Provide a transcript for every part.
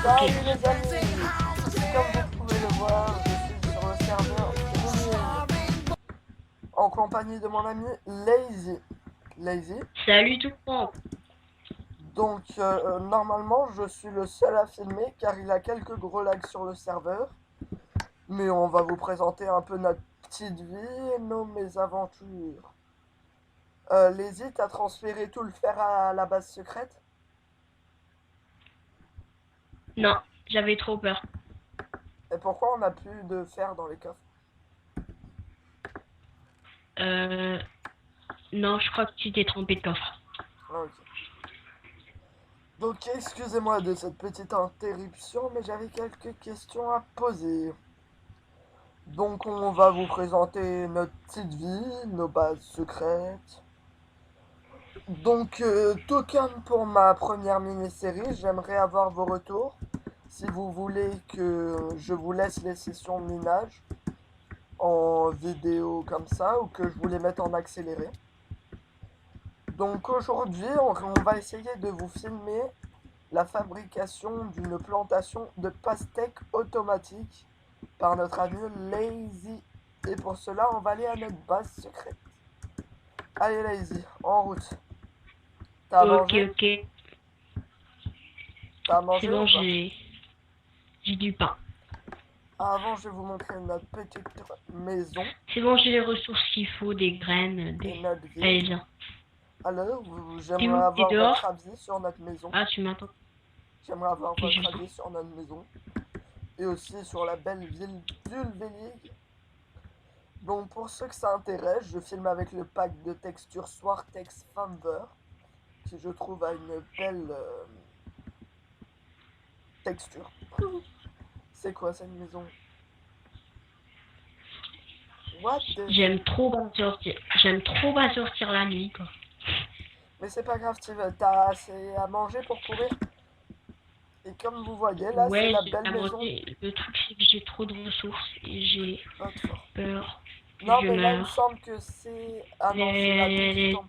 Ok. Salut les amis, comme vous pouvez le voir, je suis sur le serveur Booming en compagnie de mon ami Lazy. Lazy. Salut tout le monde. Donc normalement je suis le seul à filmer car il a quelques gros lags sur le serveur. Mais on va vous présenter un peu notre petite vie et nos mésaventures. Lazy, t'as transféré tout le fer à la base secrète? Non, j'avais trop peur. Et pourquoi on n'a plus de fer dans les coffres? Euh, non, je crois que tu t'es trompé de coffre. Ah, ok. Donc excusez-moi de cette petite interruption, mais j'avais quelques questions à poser. Donc on va vous présenter notre petite vie, nos bases secrètes. Donc token pour ma première mini-série, j'aimerais avoir vos retours. Si vous voulez que je vous laisse les sessions de minage en vidéo comme ça ou que je vous les mette en accéléré. Donc aujourd'hui, on va essayer de vous filmer la fabrication d'une plantation de pastèques automatique par notre ami Lazy. Et pour cela, on va aller à notre base secrète. Allez Lazy, en route. T'as Ok, mangé? ok. T'as C'est mangé bon, ou pas? j'ai du pain. Avant, je vais vous montrer notre petite maison C'est bon, j'ai les ressources qu'il faut, des graines, et des... notre ville. Allez, viens. Alors, T'es j'aimerais où? T'es avoir votre dehors? avis sur notre maison. Ah, tu m'attends. J'aimerais avoir Ok, je votre viens. avis sur notre maison. Et aussi sur la belle ville d'Ulvelig. Donc pour ceux que ça intéresse, je filme avec le pack de texture Swartex Fanver, qui je trouve a une belle texture. C'est quoi cette maison? What the... J'aime trop pas sortir la nuit, quoi. Mais c'est pas grave, Steve, t'as assez à manger pour courir? Et comme vous voyez, là, c'est Ouais, la j'ai belle à maison. manger. Le truc, c'est que j'ai trop de ressources et j'ai Pas de fort. peur que Non, je mais là, il me meure. semble que c'est... Ah non, c'est la nuit qui Les, tombe.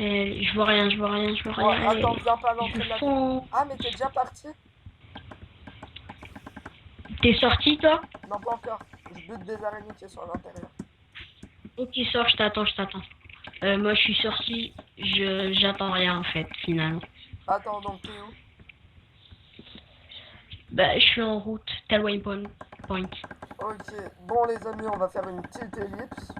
les, je vois rien, je vois rien, je vois Bon, rien. attends, Allez, viens pas à je l'entrée de la ville. fonds. Ah, mais t'es déjà parti? T'es sorti, toi? Non, pas encore. Je bute des araignées qui sont à l'intérieur. Ok, sors, je t'attends, je t'attends. Moi, je suis sorti, j'attends rien, en fait, finalement. Attends, donc t'es où? Bah, je suis en route, tel waypoint. Ok, bon les amis, on va faire une petite ellipse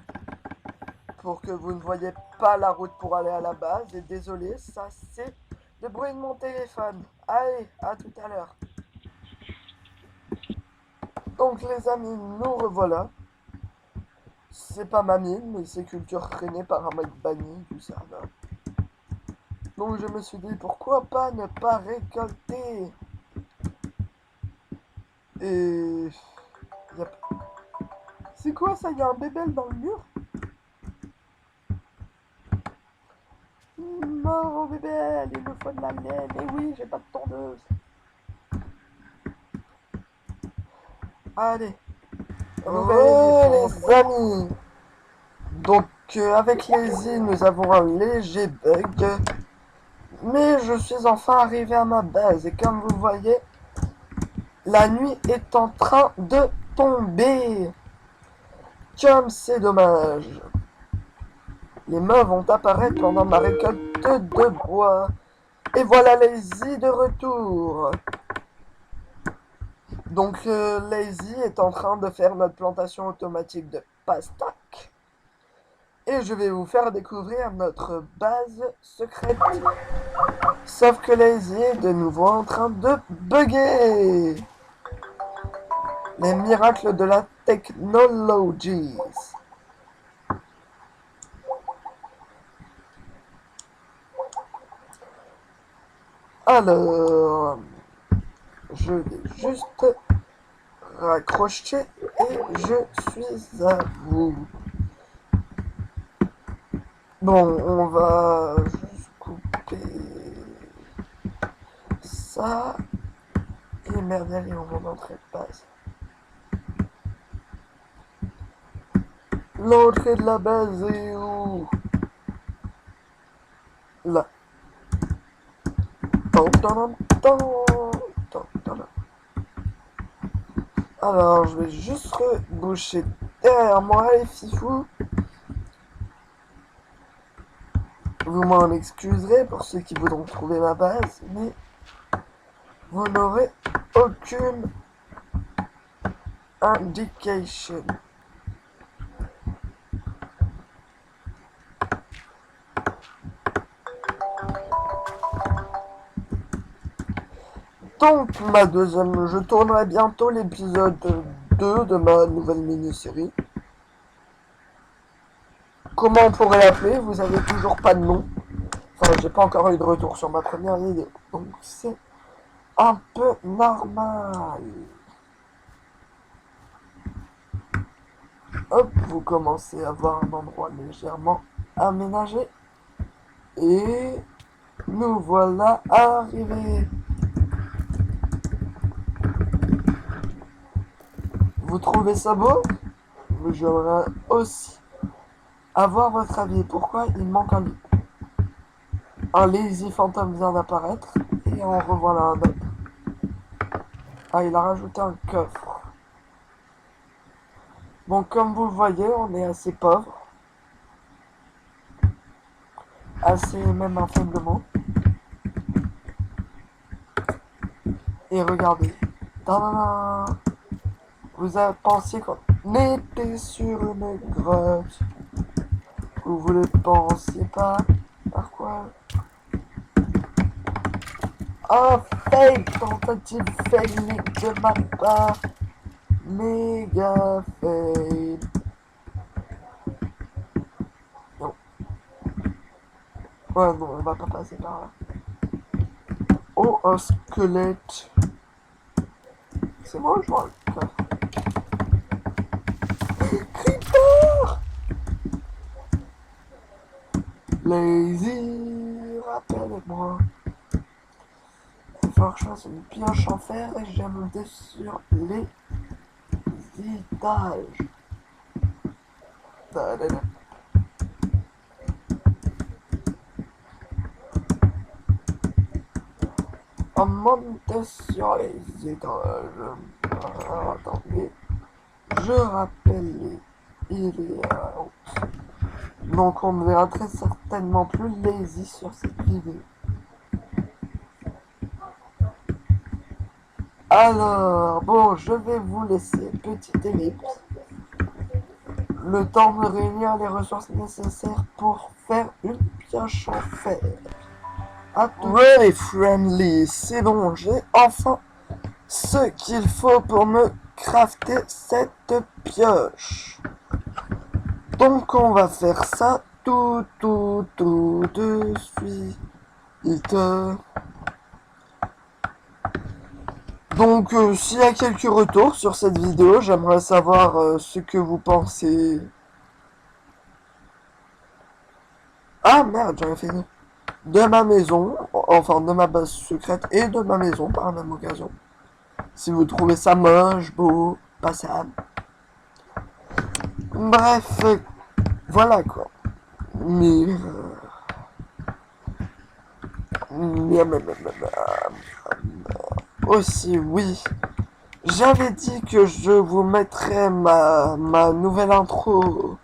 pour que vous ne voyez pas la route pour aller à la base. Et désolé, ça c'est le bruit de mon téléphone. Allez, à tout à l'heure. Donc les amis, nous revoilà. C'est pas ma mine, mais c'est culture traînée par un mec banni du serveur. Donc je me suis dit, pourquoi pas ne pas récolter. Et... Yep. C'est quoi ça? Il y a un bébel dans le mur? Mort au bébel, il me faut de la laine. Et oui, j'ai pas de tondeuse. Allez, les amis. Donc avec Lazy, nous avons un léger bug. Mais je suis enfin arrivé à ma base. Et comme vous voyez, la nuit est en train de tomber. Comme c'est dommage. Les meufs vont apparaître pendant ma récolte de bois. Et voilà Lazy de retour. Donc Lazy est en train de faire notre plantation automatique de pastèques. Et je vais vous faire découvrir notre base secrète. Sauf que Lazy est de nouveau en train de bugger. Les miracles de la technologie. Alors, je vais juste raccrocher et je suis à vous. Bon, on va juste couper ça. Et merde, allez, on va l'entrée de base. L'entrée de la base est où? Là. Tan, tan, tan, tan, tan. Alors, je vais juste reboucher derrière moi, les fifous. Vous m'en excuserez pour ceux qui voudront trouver ma base, mais vous n'aurez aucune indication. Donc, je tournerai bientôt l'épisode 2 de ma nouvelle mini-série. Comment on pourrait l'appeler? Vous avez toujours pas de nom. Enfin, j'ai pas encore eu de retour sur ma première vidéo. Donc, c'est un peu normal. Hop, vous commencez à voir un endroit légèrement aménagé. Et nous voilà arrivés. Vous trouvez ça beau? J'aimerais aussi avoir votre avis. Pourquoi il manque un lit? Un Lazy Phantom vient d'apparaître. Et en revoilà un autre. Ah, il a rajouté un coffre. Bon, comme vous le voyez, on est assez pauvre. Assez même faiblement. Et regardez. Tadam! Vous avez pensé qu'on était sur une grotte. Vous ne le pensiez pas. Par quoi? Oh, fail! Tentative fail de ma part. Méga fail. Non. Ouais, non, on va pas passer par là. Oh, un squelette. C'est moi, je vois le coffre. Creeper! Lazy, rappelle-moi. Il faut que je fasse une pioche en fer et je vais monter sur les étages. Da-da-da. On monte sur les étages. Alors, attendez. Je rappelle il est haute. Donc on ne verra très certainement plus Lazy sur cette vidéo. Alors, bon, je vais vous laisser petite ellipse. Le temps de réunir les ressources nécessaires pour faire une pioche en fer. Ouais, friendly, c'est bon, j'ai enfin ce qu'il faut pour me crafter cette pioche. Donc on va faire ça tout de suite. Donc s'il y a quelques retours sur cette vidéo, j'aimerais savoir ce que vous pensez. Ah merde, j'avais fini. De ma maison, enfin de ma base secrète et de ma maison par la même occasion. Si vous trouvez ça moche, beau, passable. Bref, voilà quoi. Mais... Aussi, oui. J'avais dit que je vous mettrais ma nouvelle intro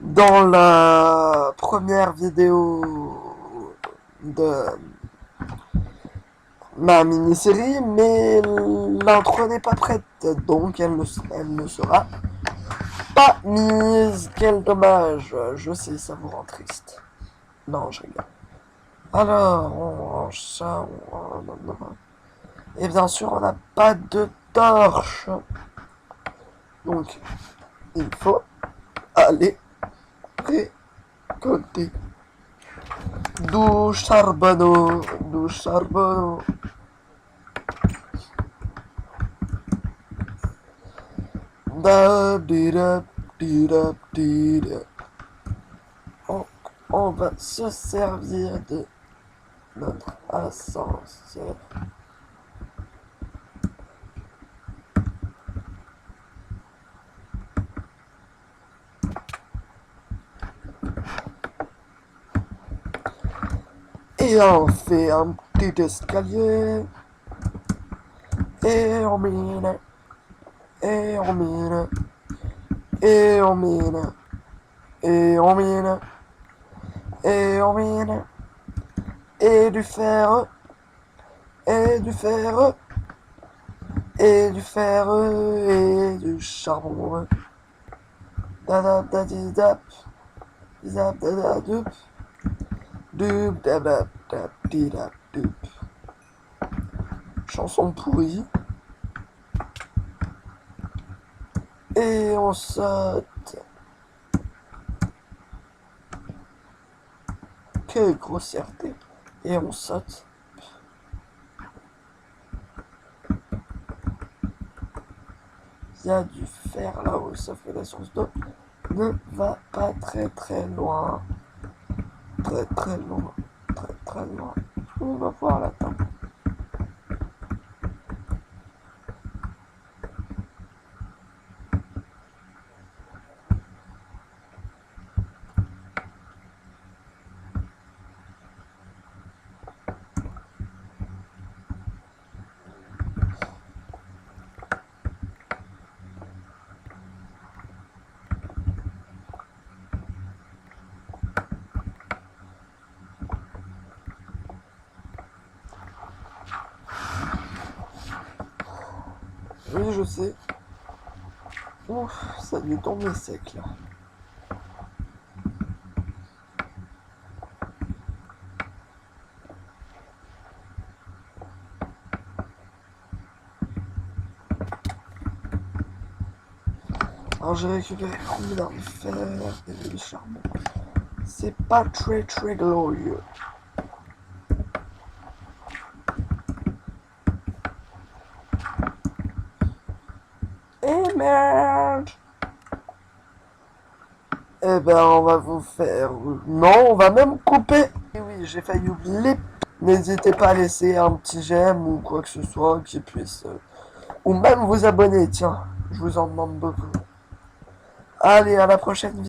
dans la première vidéo de ma mini-série, mais l'intro n'est pas prête, donc elle ne sera pas mise. Quel dommage. Je sais, ça vous rend triste. Non, je rigole. Alors, on range ça. Et bien sûr, on n'a pas de torche. Donc, il faut aller récolter du charbonneau. Du charbonneau. On va se servir de notre ascenseur. Et on fait un petit escalier. Et on met Et on mine. Et on mine. Et on mine. Et on mine. Et du fer. Et du fer. Et du fer. Et du charbon. Dadap dadidap. Didap dadadup. Dup dabap dap didap dup. Chanson pourrie. Et on saute. Quelle grossièreté. Et on saute. Il y a du fer là-haut, sauf que la source d'eau ne va pas très très loin. Très très loin. Très très loin. On va voir la table. Oui, je sais. Ouf, ça a dû tomber sec là. Alors j'ai récupéré combien de fer et de charbon. C'est pas très très glorieux. Et merde. Eh ben on va vous faire... Non, on va même couper. Et oui, j'ai failli oublier. N'hésitez pas à laisser un petit j'aime ou quoi que ce soit qui puisse... ou même vous abonner, tiens. Je vous en demande beaucoup. Allez, à la prochaine vidéo.